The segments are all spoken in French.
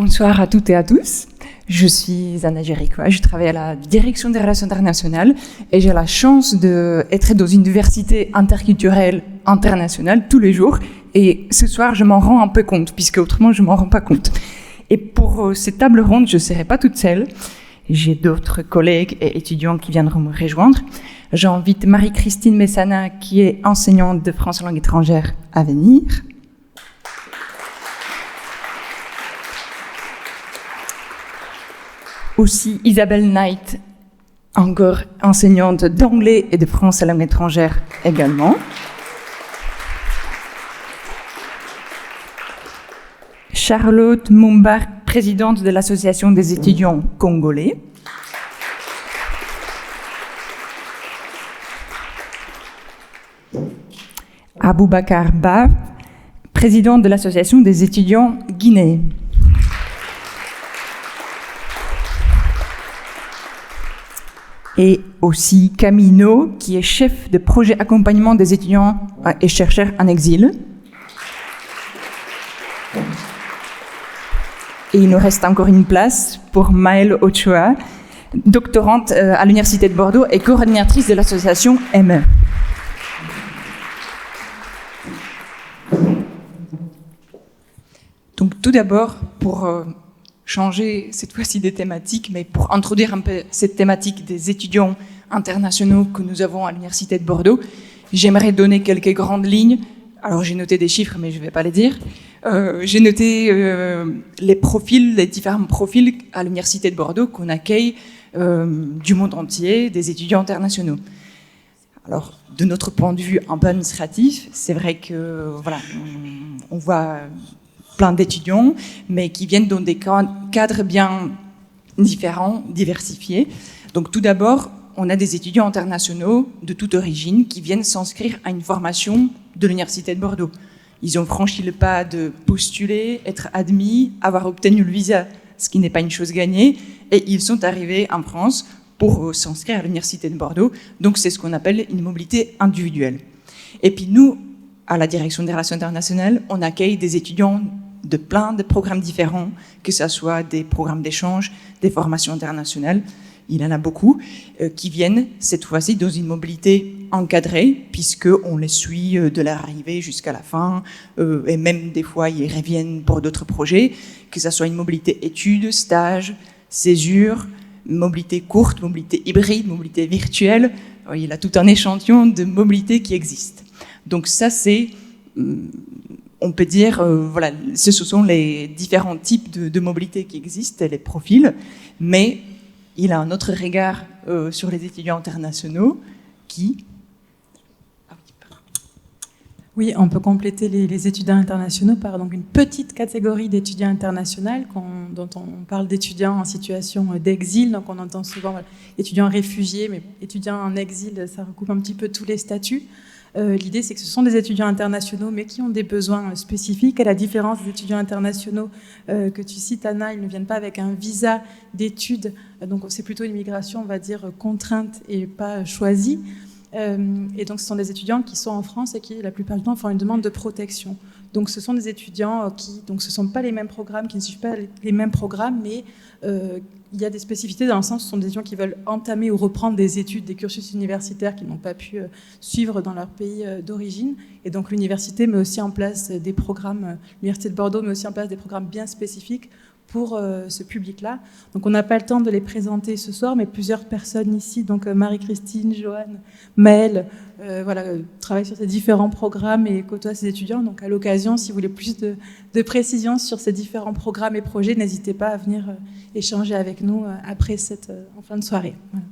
Bonsoir à toutes et à tous. Je suis Anna Jerichoa, je travaille à la direction des relations internationales et j'ai la chance d'être dans une diversité interculturelle internationale tous les jours. Et ce soir, je m'en rends un peu compte, puisque autrement, je m'en rends pas compte. Et pour cette table ronde, je ne serai pas toute seule. J'ai d'autres collègues et étudiants qui viendront me rejoindre. J'invite Marie-Christine Messana, qui est enseignante de français langue étrangère, à venir. Aussi Isabelle Knight, encore enseignante d'anglais et de français langue étrangère également. Charlotte Mumbach, présidente de l'Association des étudiants congolais. Aboubakar Ba, président de l'Association des étudiants guinéens. Et aussi Camino, qui est chef de projet accompagnement des étudiants et chercheurs en exil. Et il nous reste encore une place pour Maëlle Ochoa, doctorante à l'Université de Bordeaux et coordinatrice de l'association ME. Donc tout d'abord, pour changer cette fois-ci des thématiques, mais pour introduire un peu cette thématique des étudiants internationaux que nous avons à l'Université de Bordeaux, j'aimerais donner quelques grandes lignes. Alors j'ai noté des chiffres, mais je ne vais pas les dire. J'ai noté les profils, les différents profils à l'Université de Bordeaux qu'on accueille du monde entier, des étudiants internationaux. Alors, de notre point de vue un peu administratif, c'est vrai que voilà, on voit plein d'étudiants, mais qui viennent dans des cadres bien différents, diversifiés. Donc tout d'abord, on a des étudiants internationaux de toute origine qui viennent s'inscrire à une formation de l'Université de Bordeaux. Ils ont franchi le pas de postuler, être admis, avoir obtenu le visa, ce qui n'est pas une chose gagnée, et ils sont arrivés en France pour s'inscrire à l'Université de Bordeaux. Donc c'est ce qu'on appelle une mobilité individuelle. Et puis nous, à la direction des relations internationales, on accueille des étudiants de plein de programmes différents, que ce soit des programmes d'échange, des formations internationales, il y en a beaucoup, qui viennent cette fois-ci dans une mobilité encadrée, puisqu'on les suit de leur arrivée jusqu'à la fin, et même des fois ils reviennent pour d'autres projets, que ce soit une mobilité études, stage, césure, mobilité courte, mobilité hybride, mobilité virtuelle. Il y a tout un échantillon de mobilités qui existent. Donc ça, c'est, on peut dire, voilà, ce sont les différents types de mobilité qui existent, les profils, mais il a un autre regard sur les étudiants internationaux qui... Oui, on peut compléter les étudiants internationaux par donc une petite catégorie d'étudiants internationaux dont on parle d'étudiants en situation d'exil. Donc on entend souvent voilà, étudiants réfugiés, mais étudiants en exil, ça recoupe un petit peu tous les statuts. L'idée, c'est que ce sont des étudiants internationaux, mais qui ont des besoins spécifiques. À la différence des étudiants internationaux que tu cites, Anna, ils ne viennent pas avec un visa d'études. Donc c'est plutôt une migration, on va dire, contrainte et pas choisie. Et donc ce sont des étudiants qui sont en France et qui, la plupart du temps, font une demande de protection. Donc ce sont des étudiants qui, donc ce ne sont pas les mêmes programmes, qui ne suivent pas les mêmes programmes, mais il y a des spécificités dans le sens où ce sont des étudiants qui veulent entamer ou reprendre des études, des cursus universitaires qu'ils n'ont pas pu suivre dans leur pays d'origine. Et donc l'université met aussi en place des programmes, l'Université de Bordeaux met aussi en place des programmes bien spécifiques pour ce public-là. Donc on n'a pas le temps de les présenter ce soir, mais plusieurs personnes ici, donc Marie-Christine, Joanne, Maëlle, voilà, travaillent sur ces différents programmes et côtoient ces étudiants. Donc à l'occasion, si vous voulez plus de précisions sur ces différents programmes et projets, n'hésitez pas à venir échanger avec nous après en fin de soirée. Voilà.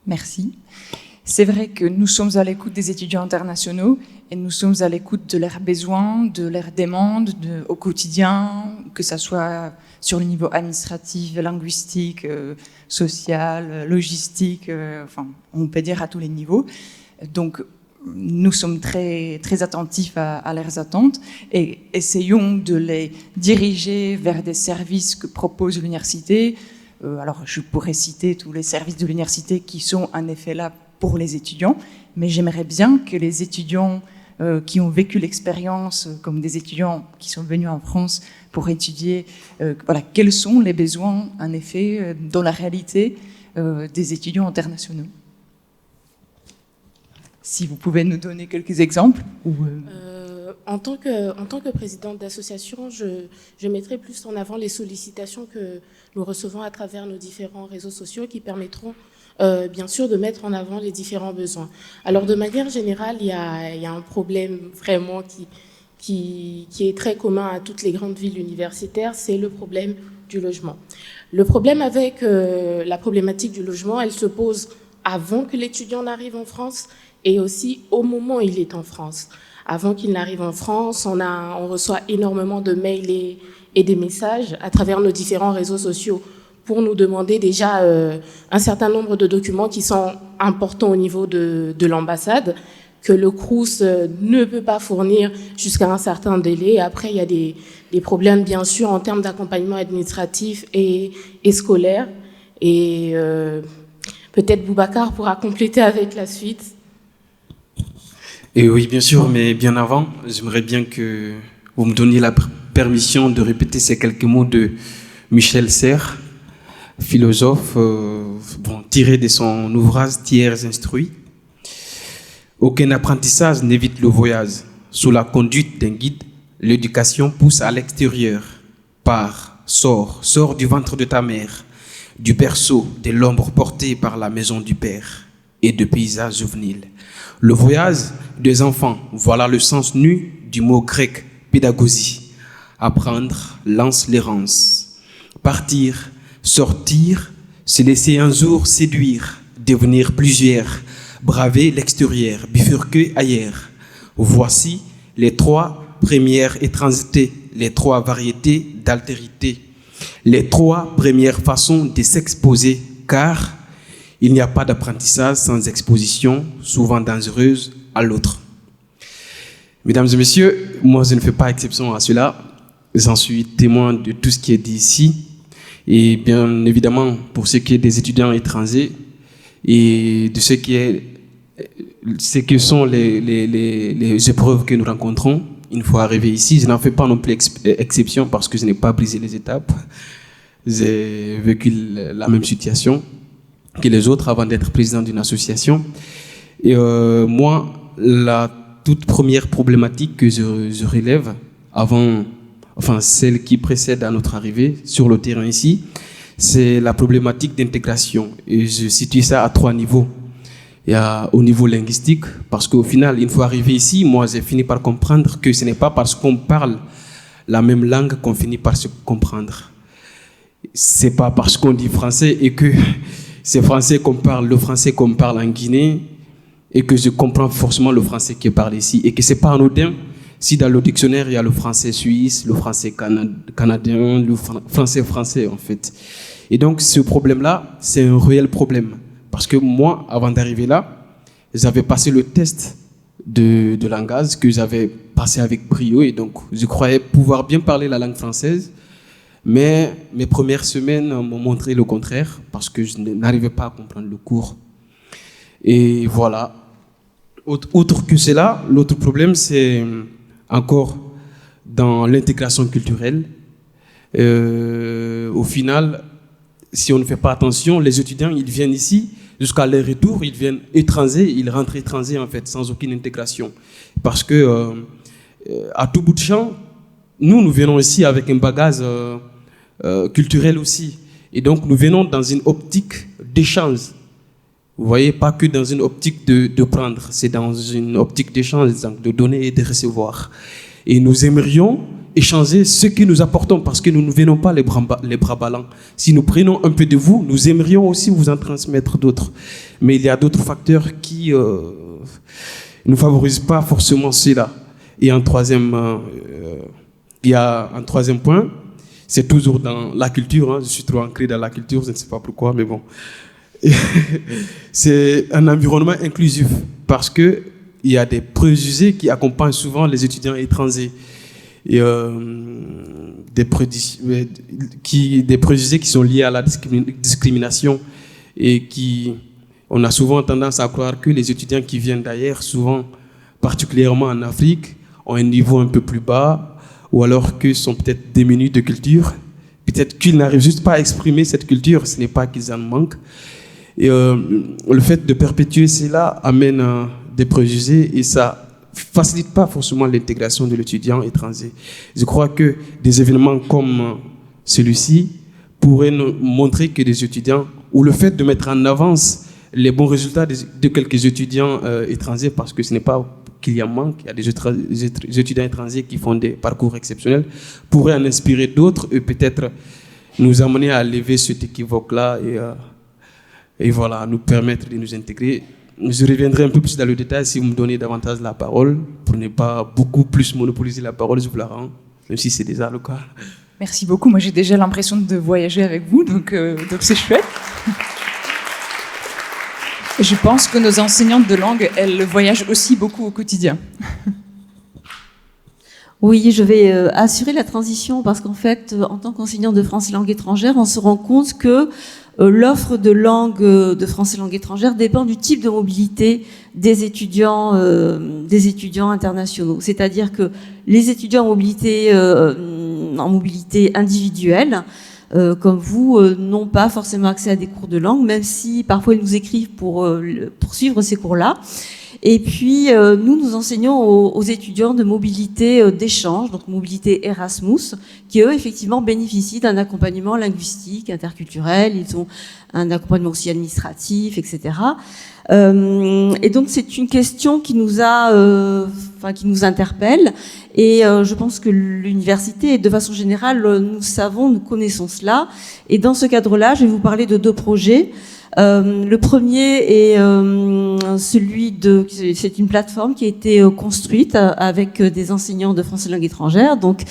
Merci. C'est vrai que nous sommes à l'écoute des étudiants internationaux et nous sommes à l'écoute de leurs besoins, de leurs demandes au quotidien, que ce soit sur le niveau administratif, linguistique, social, logistique, enfin, on peut dire à tous les niveaux. Donc, nous sommes très, très attentifs à leurs attentes et essayons de les diriger vers des services que propose l'université. Alors, je pourrais citer tous les services de l'université qui sont en effet là pour les étudiants, mais j'aimerais bien que les étudiants qui ont vécu l'expérience, comme des étudiants qui sont venus en France pour étudier, voilà, quels sont les besoins, en effet, dans la réalité des étudiants internationaux. Si vous pouvez nous donner quelques exemples. En tant que présidente d'association, je mettrai plus en avant les sollicitations que nous recevons à travers nos différents réseaux sociaux qui permettront bien sûr de mettre en avant les différents besoins. Alors de manière générale, il y a un problème vraiment qui est très commun à toutes les grandes villes universitaires, c'est le problème du logement. Le problème avec la problématique du logement, elle se pose avant que l'étudiant n'arrive en France et aussi au moment où il est en France. Avant qu'il n'arrive en France, on reçoit énormément de mails et des messages à travers nos différents réseaux sociaux pour nous demander déjà un certain nombre de documents qui sont importants au niveau de l'ambassade, que le Crous ne peut pas fournir jusqu'à un certain délai. Après, il y a des problèmes, bien sûr, en termes d'accompagnement administratif et scolaire. Et peut-être Boubacar pourra compléter avec la suite. Et oui, bien sûr, mais bien avant, j'aimerais bien que vous me donniez la permission de répéter ces quelques mots de Michel Serres, philosophe, tiré de son ouvrage Tiers instruit. Aucun apprentissage n'évite le voyage. Sous la conduite d'un guide, l'éducation pousse à l'extérieur. Pars, sors du ventre de ta mère, du berceau, de l'ombre portée par la maison du père et de paysages juvéniles. Le voyage des enfants, voilà le sens nu du mot grec pédagogie. Apprendre, lance l'errance. Partir, sortir, se laisser un jour séduire, devenir plusieurs, braver l'extérieur, bifurquer ailleurs. Voici les 3 premières étrangetés, les 3 variétés d'altérité, les 3 premières façons de s'exposer, car il n'y a pas d'apprentissage sans exposition, souvent dangereuse, à l'autre. Mesdames et messieurs, moi je ne fais pas exception à cela. J'en suis témoin de tout ce qui est dit ici. Et bien évidemment, pour ce qui est des étudiants étrangers et de ce que sont les épreuves que nous rencontrons, une fois arrivé ici, je n'en fais pas non plus exception parce que je n'ai pas brisé les étapes. J'ai vécu la même situation que les autres avant d'être président d'une association. Et moi, la toute première problématique que je relève celle qui précède à notre arrivée sur le terrain ici, c'est la problématique d'intégration. Et je situe ça à 3 niveaux. Il y a au niveau linguistique, parce qu'au final, une fois arrivé ici, moi j'ai fini par comprendre que ce n'est pas parce qu'on parle la même langue qu'on finit par se comprendre. C'est pas parce qu'on dit français et que c'est le français qu'on parle en Guinée et que je comprends forcément le français qui est parlé ici et que c'est pas anodin si dans le dictionnaire il y a le français suisse, le français canadien, le français en fait. Et donc ce problème-là, c'est un réel problème parce que moi, avant d'arriver là, j'avais passé le test de langage que j'avais passé avec brio et donc je croyais pouvoir bien parler la langue française. Mais mes premières semaines m'ont montré le contraire parce que je n'arrivais pas à comprendre le cours. Et voilà. Outre que cela, l'autre problème, c'est encore dans l'intégration culturelle. Au final, si on ne fait pas attention, les étudiants, ils viennent ici, jusqu'à leur retour, ils viennent étrangers, ils rentrent étrangers en fait, sans aucune intégration. Parce que à tout bout de champ, nous venons ici avec un bagage culturel aussi. Et donc, nous venons dans une optique d'échange. Vous voyez, pas que dans une optique de prendre, c'est dans une optique d'échange, de donner et de recevoir. Et nous aimerions échanger ce que nous apportons, parce que nous ne venons pas les bras ballants. Si nous prenons un peu de vous, nous aimerions aussi vous en transmettre d'autres. Mais il y a d'autres facteurs qui ne favorisent pas forcément cela. Et il y a un troisième point, c'est toujours dans la culture, je suis trop ancré dans la culture, je ne sais pas pourquoi, mais bon. C'est un environnement inclusif, parce qu'il y a des préjugés qui accompagnent souvent les étudiants étrangers. Et, des préjugés qui sont liés à la discrimination et on a souvent tendance à croire que les étudiants qui viennent d'ailleurs, souvent particulièrement en Afrique, ont un niveau un peu plus bas, ou alors qu'ils sont peut-être démunis de culture. Peut-être qu'ils n'arrivent juste pas à exprimer cette culture, ce n'est pas qu'ils en manquent. Et le fait de perpétuer cela amène des préjugés et ça facilite pas forcément l'intégration de l'étudiant étranger. Je crois que des événements comme celui-ci pourraient nous montrer que des étudiants, ou le fait de mettre en avance les bons résultats de quelques étudiants étrangers, parce que ce n'est pas qu'il y a manque, il y a des étudiants étrangers qui font des parcours exceptionnels, pourraient en inspirer d'autres et peut-être nous amener à lever cet équivoque-là et voilà, nous permettre de nous intégrer. Je reviendrai un peu plus dans le détail si vous me donnez davantage la parole, pour ne pas beaucoup plus monopoliser la parole, je vous la rends, même si c'est déjà le cas. Merci beaucoup. Moi, j'ai déjà l'impression de voyager avec vous, donc c'est chouette. Et je pense que nos enseignantes de langue, elles voyagent aussi beaucoup au quotidien. Oui, je vais assurer la transition parce qu'en fait, en tant qu'enseignant de français langue étrangère, on se rend compte que l'offre de langue de français langue étrangère dépend du type de mobilité des étudiants internationaux. C'est-à-dire que les étudiants en mobilité individuelle, comme vous, n'ont pas forcément accès à des cours de langue, même si parfois ils nous écrivent pour suivre ces cours-là. Et puis, nous enseignons aux étudiants de mobilité d'échange, donc mobilité Erasmus, qui, eux, effectivement, bénéficient d'un accompagnement linguistique, interculturel, ils ont un accompagnement aussi administratif, etc. Et donc, c'est une question qui nous qui nous interpelle. Et je pense que l'université, de façon générale, nous connaissons cela. Et dans ce cadre-là, je vais vous parler de 2 projets. Le premier est c'est une plateforme qui a été construite avec des enseignants de français langue étrangère. Donc,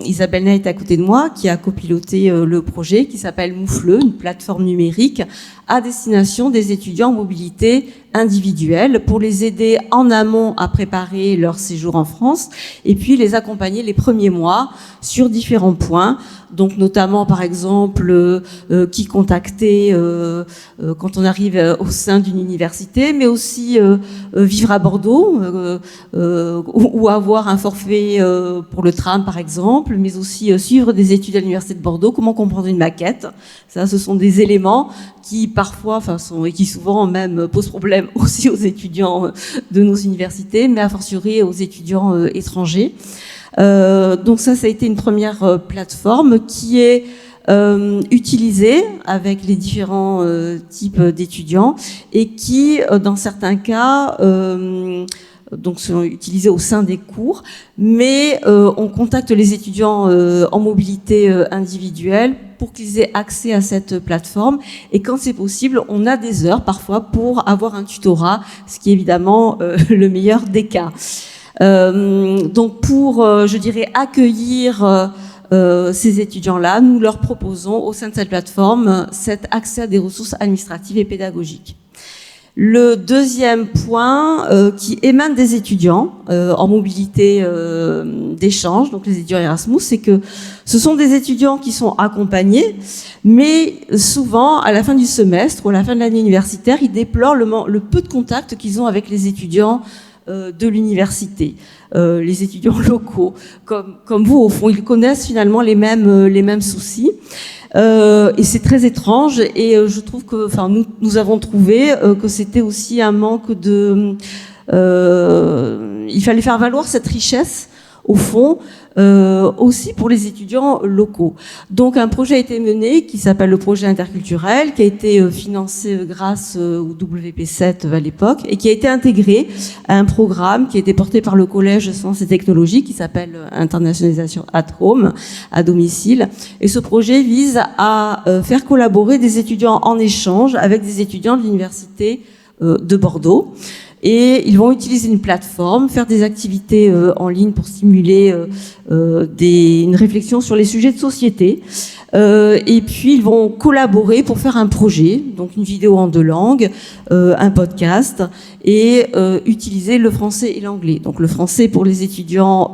Isabelle Ney est à côté de moi, qui a copiloté le projet, qui s'appelle Moufleux, une plateforme numérique à destination des étudiants en mobilité individuelle pour les aider en amont à préparer leur séjour en France et puis les accompagner les premiers mois sur différents points. Donc notamment par exemple qui contacter quand on arrive au sein d'une université, mais aussi vivre à Bordeaux ou avoir un forfait pour le tram par exemple, mais aussi suivre des études à l'université de Bordeaux, comment comprendre une maquette. Ça, ce sont des éléments qui parfois, et qui souvent même posent problème aussi aux étudiants de nos universités, mais a fortiori aux étudiants étrangers. Donc ça a été une première plateforme qui est utilisée avec les différents types d'étudiants et qui, dans certains cas, donc sont utilisés au sein des cours, mais on contacte les étudiants en mobilité individuelle pour qu'ils aient accès à cette plateforme. Et quand c'est possible, on a des heures parfois pour avoir un tutorat, ce qui est évidemment le meilleur des cas. Donc pour, je dirais, accueillir ces étudiants-là, nous leur proposons au sein de cette plateforme cet accès à des ressources administratives et pédagogiques. Le deuxième point qui émane des étudiants en mobilité d'échange, donc les étudiants Erasmus, c'est que ce sont des étudiants qui sont accompagnés, mais souvent à la fin du semestre ou à la fin de l'année universitaire, ils déplorent le peu de contact qu'ils ont avec les étudiants de l'université, les étudiants locaux, comme vous au fond, ils connaissent finalement les mêmes soucis. Et c'est très étrange et je trouve que, nous avons trouvé que c'était aussi un manque de... il fallait faire valoir cette richesse, au fond, aussi pour les étudiants locaux. Donc un projet a été mené qui s'appelle le projet interculturel, qui a été financé grâce au WP7 à l'époque et qui a été intégré à un programme qui a été porté par le Collège Sciences et Technologies qui s'appelle Internationalisation at Home, à domicile. Et ce projet vise à faire collaborer des étudiants en échange avec des étudiants de l'université de Bordeaux. Et ils vont utiliser une plateforme, faire des activités en ligne pour stimuler une réflexion sur les sujets de société. Et puis ils vont collaborer pour faire un projet, donc une vidéo en 2 langues, un podcast, et utiliser le français et l'anglais. Donc le français pour les étudiants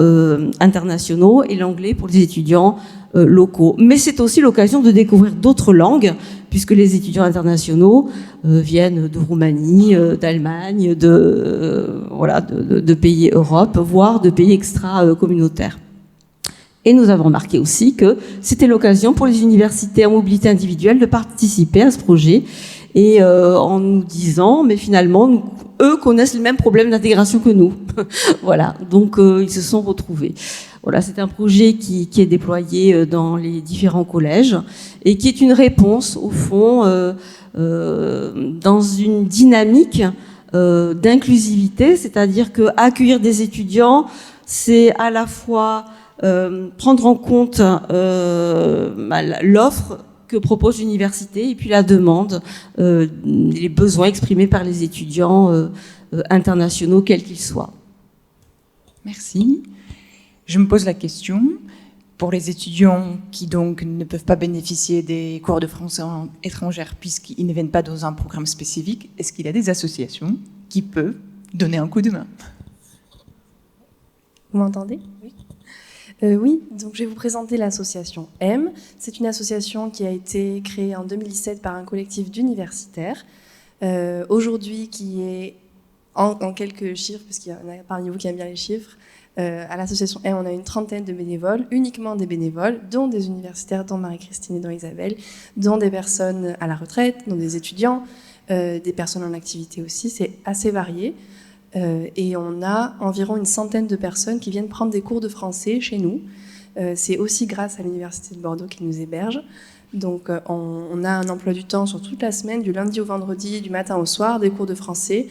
internationaux et l'anglais pour les étudiants locaux. Mais c'est aussi l'occasion de découvrir d'autres langues, puisque les étudiants internationaux viennent de Roumanie, d'Allemagne, de pays Europe, voire de pays extra-communautaires. Et nous avons remarqué aussi que c'était l'occasion pour les universités en mobilité individuelle de participer à ce projet, et en nous disant, mais finalement, eux connaissent les mêmes problèmes d'intégration que nous. Voilà, donc ils se sont retrouvés. Voilà, c'est un projet qui est déployé dans les différents collèges et qui est une réponse, au fond, dans une dynamique d'inclusivité, c'est-à-dire qu'accueillir des étudiants, c'est à la fois prendre en compte l'offre que propose l'université et puis la demande, les besoins exprimés par les étudiants internationaux, quels qu'ils soient. Merci. Je me pose la question, pour les étudiants qui donc ne peuvent pas bénéficier des cours de français étrangère puisqu'ils ne viennent pas dans un programme spécifique, est-ce qu'il y a des associations qui peuvent donner un coup de main? Vous m'entendez? Oui. Oui, donc je vais vous présenter l'association M. C'est une association qui a été créée en 2017 par un collectif d'universitaires, aujourd'hui qui est en quelques chiffres, parce qu'il y en a parmi vous qui aiment bien les chiffres. À l'association M, on a une 30aine de bénévoles, uniquement des bénévoles, dont des universitaires, dont Marie-Christine et dont Isabelle, dont des personnes à la retraite, dont des étudiants, des personnes en activité aussi, c'est assez varié. Et on a environ une 100aine de personnes qui viennent prendre des cours de français chez nous. C'est aussi grâce à l'Université de Bordeaux qui nous héberge. Donc on a un emploi du temps sur toute la semaine, du lundi au vendredi, du matin au soir, des cours de français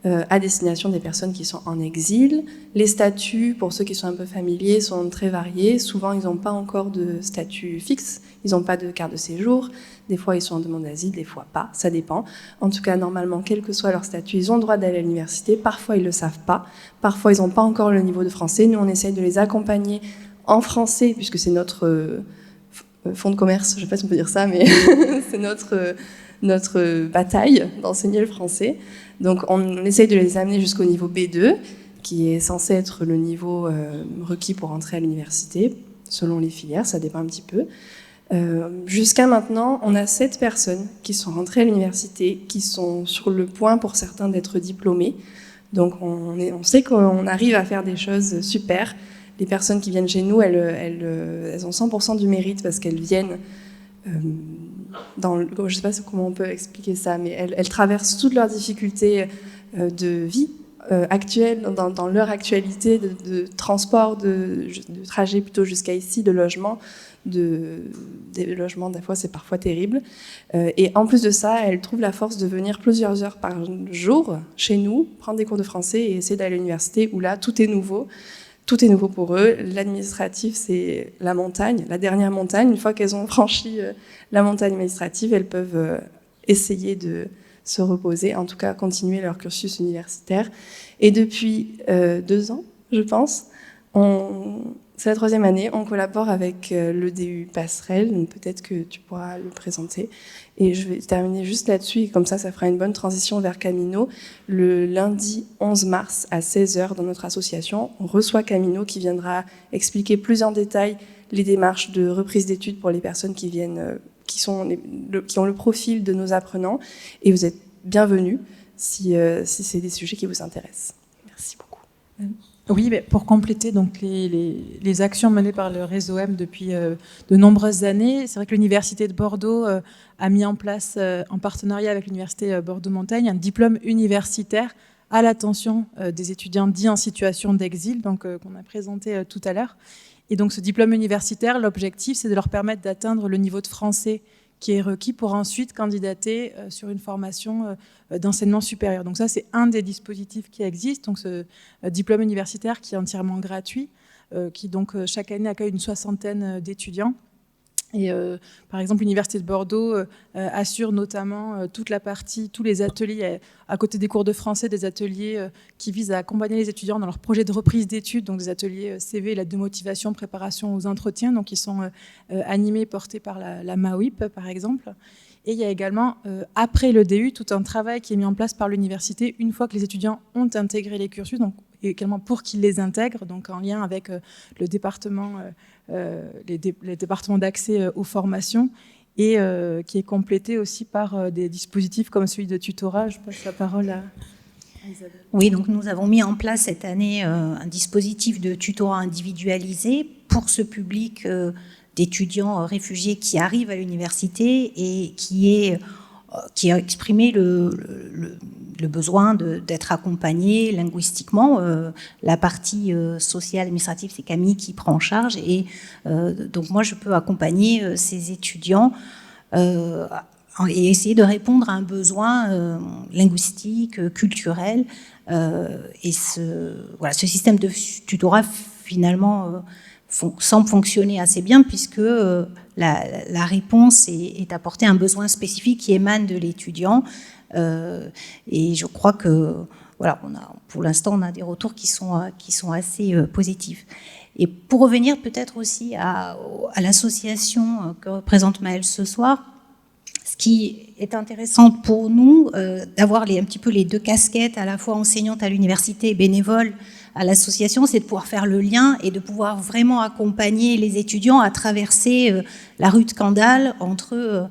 à destination des personnes qui sont en exil. Les statuts, pour ceux qui sont un peu familiers, sont très variés. Souvent, ils n'ont pas encore de statut fixe, ils n'ont pas de carte de séjour. Des fois, ils sont en demande d'asile, des fois pas, ça dépend. En tout cas, normalement, quel que soit leur statut, ils ont le droit d'aller à l'université. Parfois, ils ne le savent pas. Parfois, ils n'ont pas encore le niveau de français. Nous, on essaye de les accompagner en français, puisque c'est notre fonds de commerce, je ne sais pas si on peut dire ça, mais c'est notre bataille d'enseigner le français. Donc on essaye de les amener jusqu'au niveau B2, qui est censé être le niveau requis pour entrer à l'université, selon les filières, ça dépend un petit peu. Jusqu'à maintenant, on a 7 personnes qui sont rentrées à l'université, qui sont sur le point pour certains d'être diplômés. Donc on sait qu'on arrive à faire des choses super. Les personnes qui viennent chez nous, elles ont 100% du mérite parce qu'elles viennent... je ne sais pas comment on peut expliquer ça, mais elles traversent toutes leurs difficultés de vie actuelles, dans leur actualité, de transport, de trajet plutôt jusqu'à ici, de logement. Des logements, des fois, c'est parfois terrible. Et en plus de ça, elles trouvent la force de venir plusieurs heures par jour chez nous, prendre des cours de français et essayer d'aller à l'université où là, tout est nouveau. Tout est nouveau pour eux. L'administratif, c'est la montagne, la dernière montagne. Une fois qu'elles ont franchi la montagne administrative, elles peuvent essayer de se reposer, en tout cas continuer leur cursus universitaire. Et depuis 2 ans, je pense, c'est la 3e année, on collabore avec l'EDU Passerelle, donc peut-être que tu pourras le présenter. Et je vais terminer juste là-dessus, et comme ça fera une bonne transition vers Camino. Le lundi 11 mars à 16h dans notre association, on reçoit Camino qui viendra expliquer plus en détail les démarches de reprise d'études pour les personnes qui viennent, qui ont le profil de nos apprenants. Et vous êtes bienvenus si c'est des sujets qui vous intéressent. Merci beaucoup. Oui, mais pour compléter donc les actions menées par le réseau M depuis de nombreuses années, c'est vrai que l'Université de Bordeaux a mis en place, en partenariat avec l'Université Bordeaux-Montaigne, un diplôme universitaire à l'attention des étudiants dits en situation d'exil, donc qu'on a présenté tout à l'heure. Et donc ce diplôme universitaire, l'objectif, c'est de leur permettre d'atteindre le niveau de français qui est requis pour ensuite candidater sur une formation d'enseignement supérieur. Donc ça, c'est un des dispositifs qui existent. Donc ce diplôme universitaire qui est entièrement gratuit, qui donc chaque année accueille une 60aine d'étudiants Et par exemple, l'Université de Bordeaux assure notamment toute la partie, tous les ateliers, à côté des cours de français, des ateliers qui visent à accompagner les étudiants dans leur projet de reprise d'études, donc des ateliers CV, lettre de motivation, préparation aux entretiens, donc ils sont animés, portés par la MAWIP, par exemple. Et il y a également, après le DU, tout un travail qui est mis en place par l'université une fois que les étudiants ont intégré les cursus, donc également pour qu'ils les intègrent, donc en lien avec le département, les départements d'accès aux formations, et qui est complété aussi par des dispositifs comme celui de tutorat. Je passe la parole à Isabelle. Oui, donc nous avons mis en place cette année un dispositif de tutorat individualisé pour ce public d'étudiants réfugiés qui arrivent à l'université et qui a exprimé le besoin d'être accompagné linguistiquement. La partie sociale administrative, c'est Camille qui prend en charge. Et donc moi, je peux accompagner ces étudiants et essayer de répondre à un besoin linguistique, culturel. Et ce système de tutorat, finalement, semble fonctionner assez bien puisque la réponse est apportée à un besoin spécifique qui émane de l'étudiant. Et je crois que, voilà, pour l'instant, on a des retours qui sont assez positifs. Et pour revenir peut-être aussi à l'association que représente Maëlle ce soir, ce qui est intéressant pour nous, d'avoir un petit peu les deux casquettes, à la fois enseignante à l'université et bénévole à l'association, c'est de pouvoir faire le lien et de pouvoir vraiment accompagner les étudiants à traverser la rue de Candale entre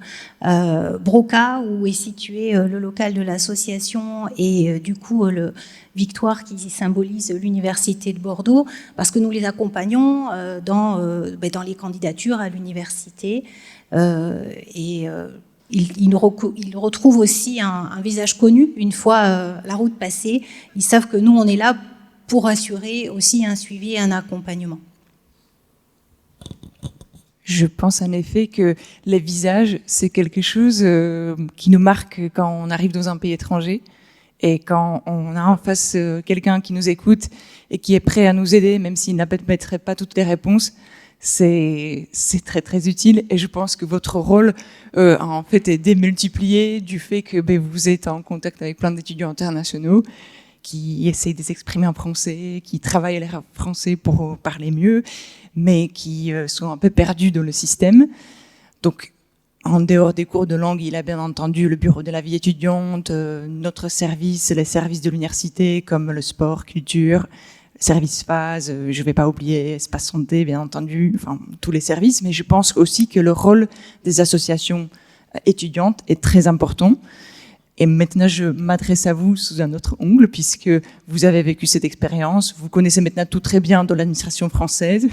Broca, où est situé le local de l'association, et du coup le Victoire qui symbolise l'université de Bordeaux, parce que nous les accompagnons dans les candidatures à l'université. Ils retrouvent aussi un visage connu une fois la route passée. Ils savent que nous, on est là pour assurer aussi un suivi et un accompagnement. Je pense en effet que les visages, c'est quelque chose qui nous marque quand on arrive dans un pays étranger et quand on a en face quelqu'un qui nous écoute et qui est prêt à nous aider, même s'il n'apparaîtrait pas toutes les réponses. C'est très très utile, et je pense que votre rôle en fait est démultiplié du fait que vous êtes en contact avec plein d'étudiants internationaux qui essayent de s'exprimer en français, qui travaillent à l'air français pour parler mieux, mais qui sont un peu perdus dans le système. Donc, en dehors des cours de langue, il a bien entendu le bureau de la vie étudiante, notre service, les services de l'université comme le sport, culture, service phase, je ne vais pas oublier espace santé, bien entendu, enfin tous les services, mais je pense aussi que le rôle des associations étudiantes est très important. Et maintenant, je m'adresse à vous sous un autre angle, puisque vous avez vécu cette expérience, vous connaissez maintenant tout très bien dans l'administration française,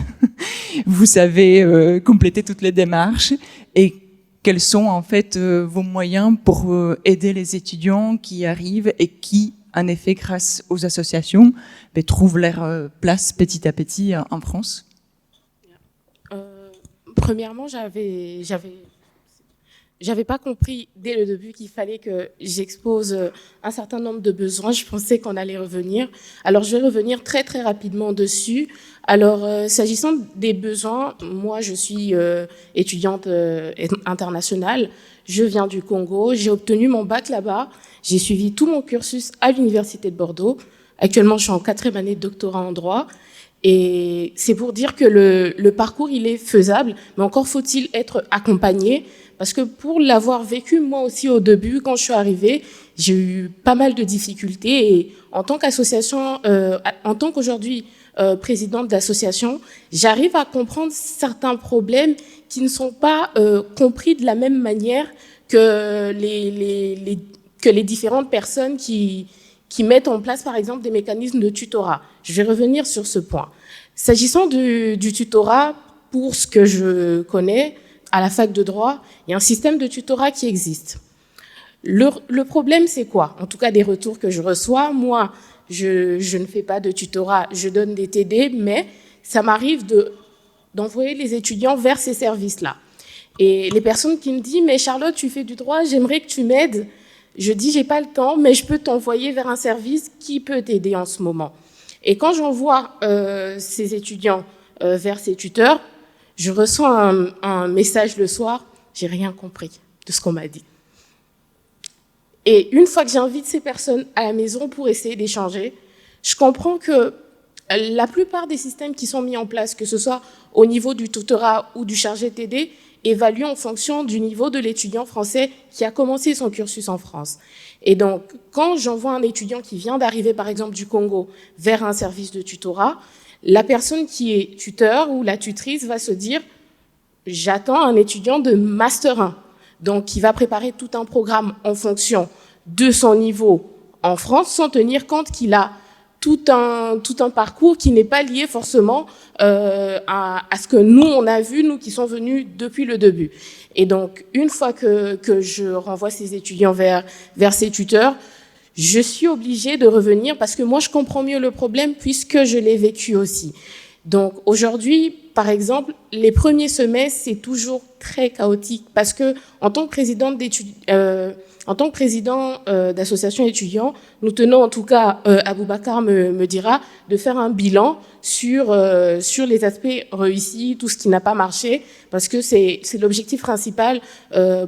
vous savez compléter toutes les démarches, et quels sont en fait vos moyens pour aider les étudiants qui arrivent et qui, en effet, grâce aux associations, trouvent leur place petit à petit en France? Premièrement, j'avais pas compris dès le début qu'il fallait que j'expose un certain nombre de besoins. Je pensais qu'on allait revenir. Alors, je vais revenir très, très rapidement dessus. Alors, s'agissant des besoins, moi, je suis étudiante internationale. Je viens du Congo. J'ai obtenu mon bac là-bas. J'ai suivi tout mon cursus à l'Université de Bordeaux. Actuellement, je suis en 4e année de doctorat en droit. Et c'est pour dire que le parcours, il est faisable, mais encore faut-il être accompagné. Parce que pour l'avoir vécu, moi aussi, au début, quand je suis arrivée, j'ai eu pas mal de difficultés. Et en tant qu'association, en tant qu'aujourd'hui présidente d'association, j'arrive à comprendre certains problèmes qui ne sont pas compris de la même manière que les différentes personnes qui mettent en place, par exemple, des mécanismes de tutorat. Je vais revenir sur ce point. S'agissant du tutorat, pour ce que je connais, à la fac de droit, il y a un système de tutorat qui existe. Le problème, c'est quoi? En tout cas, des retours que je reçois, moi, je ne fais pas de tutorat, je donne des TD, mais ça m'arrive d'envoyer les étudiants vers ces services-là. Et les personnes qui me disent « Mais Charlotte, tu fais du droit, j'aimerais que tu m'aides », je dis « J'ai pas le temps, mais je peux t'envoyer vers un service qui peut t'aider en ce moment ». Et quand j'envoie ces étudiants vers ces tuteurs, Je reçois un message le soir, j'ai rien compris de ce qu'on m'a dit. Et une fois que j'invite ces personnes à la maison pour essayer d'échanger, je comprends que la plupart des systèmes qui sont mis en place, que ce soit au niveau du tutorat ou du chargé TD, évaluent en fonction du niveau de l'étudiant français qui a commencé son cursus en France. Et donc, quand j'envoie un étudiant qui vient d'arriver, par exemple, du Congo, vers un service de tutorat, la personne qui est tuteur ou la tutrice va se dire « j'attends un étudiant de Master 1 ». Donc, qui va préparer tout un programme en fonction de son niveau en France, sans tenir compte qu'il a tout un parcours qui n'est pas lié forcément à ce que nous, on a vu, nous qui sommes venus depuis le début. Et donc, une fois que je renvoie ces étudiants vers ces tuteurs, je suis obligée de revenir parce que moi, je comprends mieux le problème puisque je l'ai vécu aussi. Donc, aujourd'hui, par exemple, les premiers semestres, c'est toujours très chaotique parce que, en tant que président d'association étudiant, nous tenons en tout cas, Aboubacar me dira, de faire un bilan sur les aspects réussis, tout ce qui n'a pas marché, parce que c'est l'objectif principal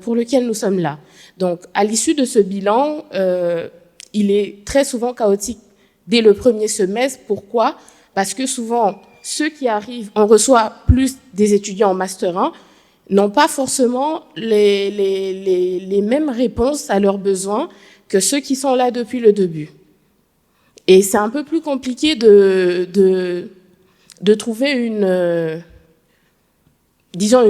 pour lequel nous sommes là. Donc, à l'issue de ce bilan, il est très souvent chaotique dès le premier semestre. Pourquoi? Parce que souvent, ceux qui arrivent, on reçoit plus des étudiants en Master 1, n'ont pas forcément les mêmes réponses à leurs besoins que ceux qui sont là depuis le début. Et c'est un peu plus compliqué de trouver une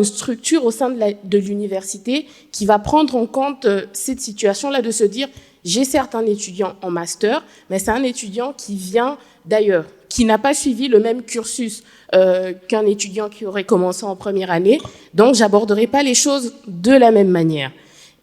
structure au sein de l'université qui va prendre en compte cette situation-là, de se dire j'ai certes un étudiant en master, mais c'est un étudiant qui vient d'ailleurs, qui n'a pas suivi le même cursus qu'un étudiant qui aurait commencé en première année, donc j'aborderai pas les choses de la même manière.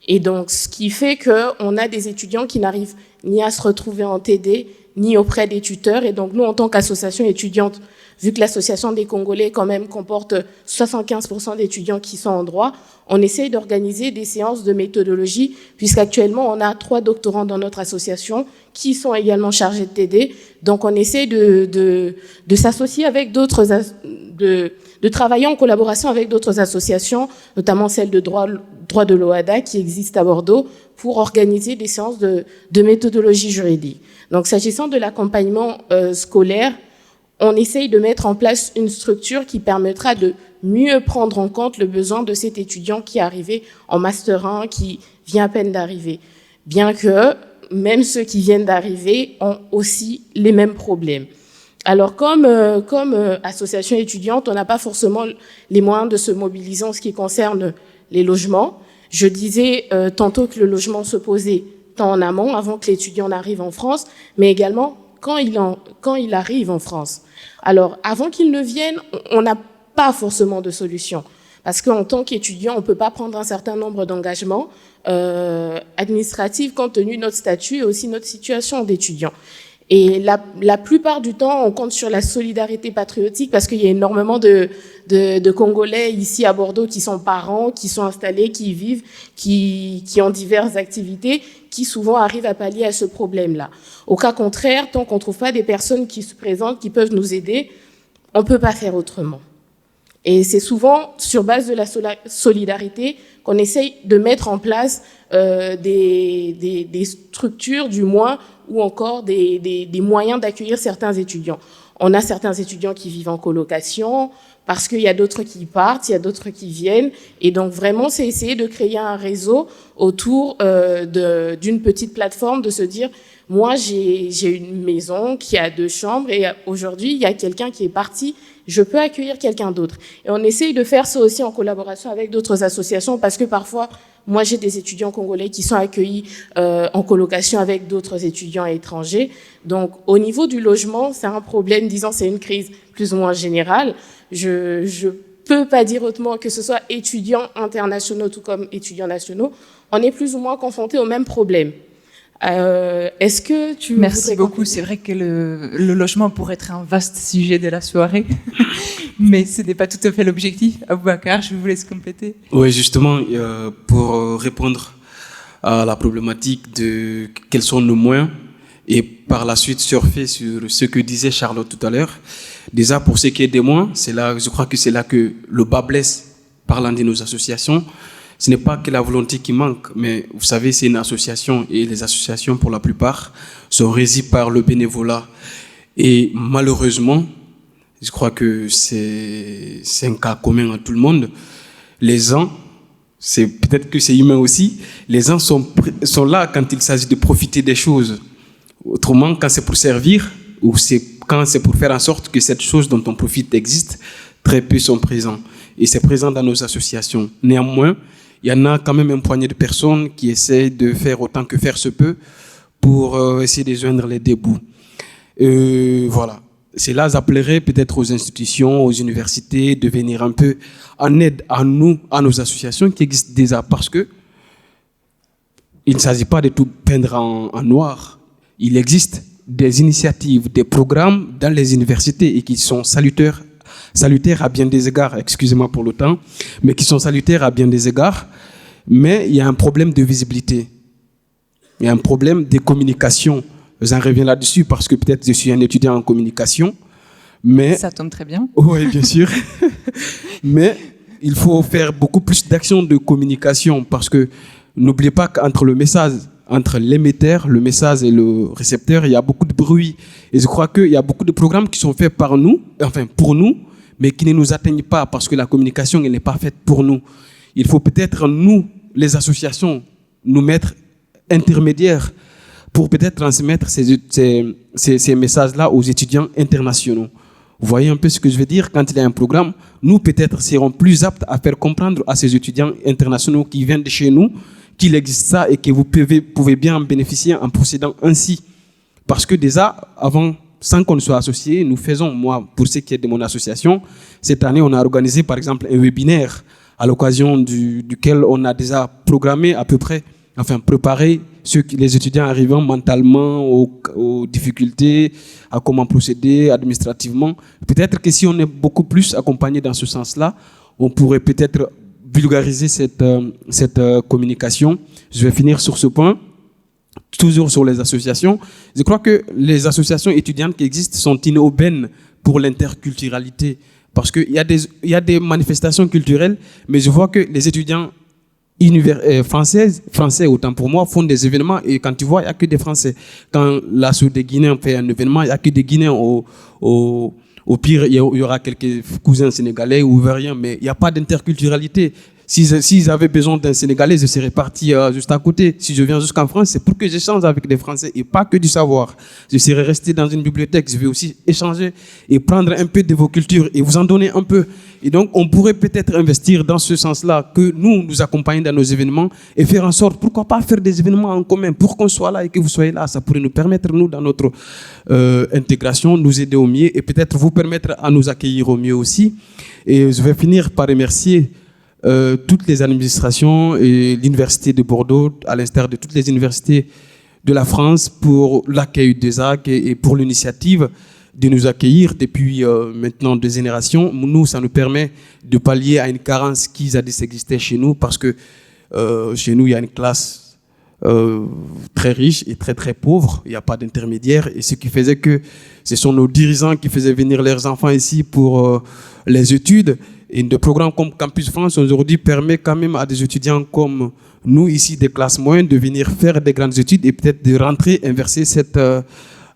Et donc, ce qui fait qu'on a des étudiants qui n'arrivent ni à se retrouver en TD, ni auprès des tuteurs. Et donc, nous, en tant qu'association étudiante, vu que l'association des Congolais, quand même, comporte 75% d'étudiants qui sont en droit, on essaye d'organiser des séances de méthodologie, puisqu'actuellement, on a 3 doctorants dans notre association qui sont également chargés de TD. Donc, on essaye de s'associer avec d'autres, de travailler en collaboration avec d'autres associations, notamment celle de droit de l'OADA qui existe à Bordeaux, pour organiser des séances de méthodologie juridique. Donc, s'agissant de l'accompagnement scolaire, on essaye de mettre en place une structure qui permettra de mieux prendre en compte le besoin de cet étudiant qui est arrivé en Master 1, qui vient à peine d'arriver. Bien que même ceux qui viennent d'arriver ont aussi les mêmes problèmes. Alors, comme association étudiante, on n'a pas forcément les moyens de se mobiliser en ce qui concerne les logements. Je disais tantôt que le logement se posait tant en amont, avant que l'étudiant n'arrive en France, mais également quand il arrive en France. Alors, avant qu'il ne vienne, on n'a pas forcément de solution. Parce qu'en tant qu'étudiant, on ne peut pas prendre un certain nombre d'engagements administratifs compte tenu de notre statut et aussi notre situation d'étudiant. Et la plupart du temps, on compte sur la solidarité patriotique parce qu'il y a énormément de Congolais ici à Bordeaux qui sont parents, qui sont installés, qui y vivent, qui ont diverses activités, qui souvent arrivent à pallier à ce problème-là. Au cas contraire, tant qu'on ne trouve pas des personnes qui se présentent, qui peuvent nous aider, on ne peut pas faire autrement. Et c'est souvent sur base de la solidarité qu'on essaye de mettre en place des structures, du moins, ou encore des moyens d'accueillir certains étudiants. On a certains étudiants qui vivent en colocation, parce qu'il y a d'autres qui partent, il y a d'autres qui viennent. Et donc, vraiment, c'est essayer de créer un réseau autour d'une petite plateforme, de se dire, moi, j'ai une maison qui a 2 chambres, et aujourd'hui, il y a quelqu'un qui est parti, je peux accueillir quelqu'un d'autre. Et on essaye de faire ça aussi en collaboration avec d'autres associations, parce que parfois, moi, j'ai des étudiants congolais qui sont accueillis en colocation avec d'autres étudiants étrangers. Donc, au niveau du logement, c'est un problème, disons, c'est une crise plus ou moins générale. Je peux pas dire autrement que ce soit étudiants internationaux tout comme étudiants nationaux. On est plus ou moins confrontés au même problème. Est-ce que tu... Merci beaucoup. C'est vrai que le logement pourrait être un vaste sujet de la soirée, mais ce n'est pas tout à fait l'objectif. Aboubacar, je vous laisse compléter. Oui, justement, pour répondre à la problématique de quels sont nos moyens et par la suite surfer sur ce que disait Charlotte tout à l'heure. Déjà, pour ce qui est des mois, je crois que c'est là que le bas blesse, parlant de nos associations. Ce n'est pas que la volonté qui manque, mais vous savez, c'est une association, et les associations, pour la plupart, sont régies par le bénévolat. Et malheureusement, je crois que c'est un cas commun à tout le monde, les gens, peut-être que c'est humain aussi, les gens sont là quand il s'agit de profiter des choses. Autrement, quand c'est pour servir, ou quand c'est pour faire en sorte que cette chose dont on profite existe, très peu sont présents. Et c'est présent dans nos associations. Néanmoins, il y en a quand même un poignet de personnes qui essaient de faire autant que faire se peut pour essayer de joindre les deux bouts. Voilà. C'est là, j'appellerais peut-être aux institutions, aux universités, de venir un peu en aide à nous, à nos associations qui existent déjà, parce que il ne s'agit pas de tout peindre en noir. Il existe des initiatives, des programmes dans les universités et qui sont salutaires à bien des égards, excusez-moi pour le temps, mais qui sont salutaires à bien des égards, mais il y a un problème de visibilité. Il y a un problème de communication. J'en reviens là-dessus parce que peut-être je suis un étudiant en communication, mais... Ça tombe très bien. Oui, bien sûr. Mais il faut faire beaucoup plus d'actions de communication parce que n'oubliez pas qu'entre entre l'émetteur, le message et le récepteur, il y a beaucoup de bruit. Et je crois qu'il y a beaucoup de programmes qui sont faits pour nous, mais qui ne nous atteignent pas parce que la communication elle n'est pas faite pour nous. Il faut peut-être, nous, les associations, nous mettre intermédiaires pour peut-être transmettre ces messages-là aux étudiants internationaux. Vous voyez un peu ce que je veux dire? Quand il y a un programme, nous peut-être serons plus aptes à faire comprendre à ces étudiants internationaux qui viennent de chez nous qu'il existe ça et que vous pouvez bien en bénéficier en procédant ainsi. Parce que déjà, avant, sans qu'on soit associé, nous faisons, moi, pour ce qui est de mon association, cette année, on a organisé par exemple un webinaire à l'occasion duquel on a déjà programmé à peu près, préparé les étudiants arrivant mentalement aux difficultés, à comment procéder administrativement. Peut-être que si on est beaucoup plus accompagné dans ce sens-là, on pourrait peut-être vulgariser cette communication. Je vais finir sur ce point, toujours sur les associations. Je crois que les associations étudiantes qui existent sont inaubaines pour l'interculturalité, parce qu'il y a des manifestations culturelles, mais je vois que les étudiants français, autant pour moi, font des événements et quand tu vois, il n'y a que des Français. Quand l'assaut des Guinéens fait un événement, il n'y a que des Guinéens. Au pire, il y aura quelques cousins sénégalais ou ouvriers, mais il n'y a pas d'interculturalité. S'ils avaient besoin d'un Sénégalais, je serais parti juste à côté. Si je viens jusqu'en France, c'est pour que j'échange avec des Français et pas que du savoir. Je serais resté dans une bibliothèque. Je vais aussi échanger et prendre un peu de vos cultures et vous en donner un peu. Et donc, on pourrait peut-être investir dans ce sens-là, que nous accompagnions dans nos événements et faire en sorte, pourquoi pas faire des événements en commun pour qu'on soit là et que vous soyez là. Ça pourrait nous permettre, nous, dans notre intégration, nous aider au mieux et peut-être vous permettre à nous accueillir au mieux aussi. Et je vais finir par remercier toutes les administrations et l'université de Bordeaux, à l'instar de toutes les universités de la France, pour l'accueil des ZAC et pour l'initiative de nous accueillir depuis maintenant 2 générations. Nous, ça nous permet de pallier à une carence qui jadis existait chez nous, parce que chez nous, il y a une classe très riche et très très pauvre. Il n'y a pas d'intermédiaire, et ce qui faisait que ce sont nos dirigeants qui faisaient venir leurs enfants ici pour les études. Et des programmes comme Campus France aujourd'hui permet quand même à des étudiants comme nous ici des classes moyennes de venir faire des grandes études et peut-être de rentrer, inverser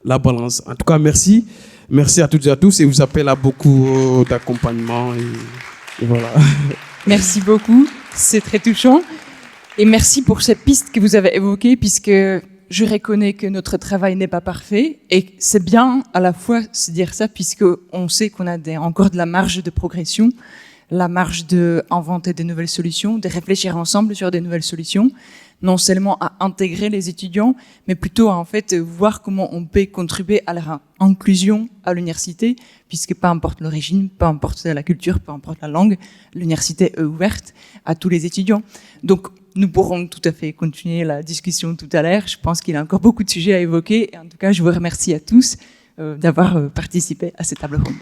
la balance. En tout cas, merci. Merci à toutes et à tous, et vous appelle à beaucoup d'accompagnement. Et voilà. Merci beaucoup, c'est très touchant. Et merci pour cette piste que vous avez évoquée, puisque je reconnais que notre travail n'est pas parfait, et c'est bien à la fois se dire ça, puisqu'on sait qu'on a encore de la marge de progression, la marge d'inventer de nouvelles solutions, de réfléchir ensemble sur de nouvelles solutions, non seulement à intégrer les étudiants, mais plutôt à en fait voir comment on peut contribuer à leur inclusion à l'université, puisque peu importe l'origine, peu importe la culture, peu importe la langue, l'université est ouverte à tous les étudiants. Donc, nous pourrons tout à fait continuer la discussion tout à l'heure. Je pense qu'il y a encore beaucoup de sujets à évoquer. Et en tout cas, je vous remercie à tous d'avoir participé à cette table ronde.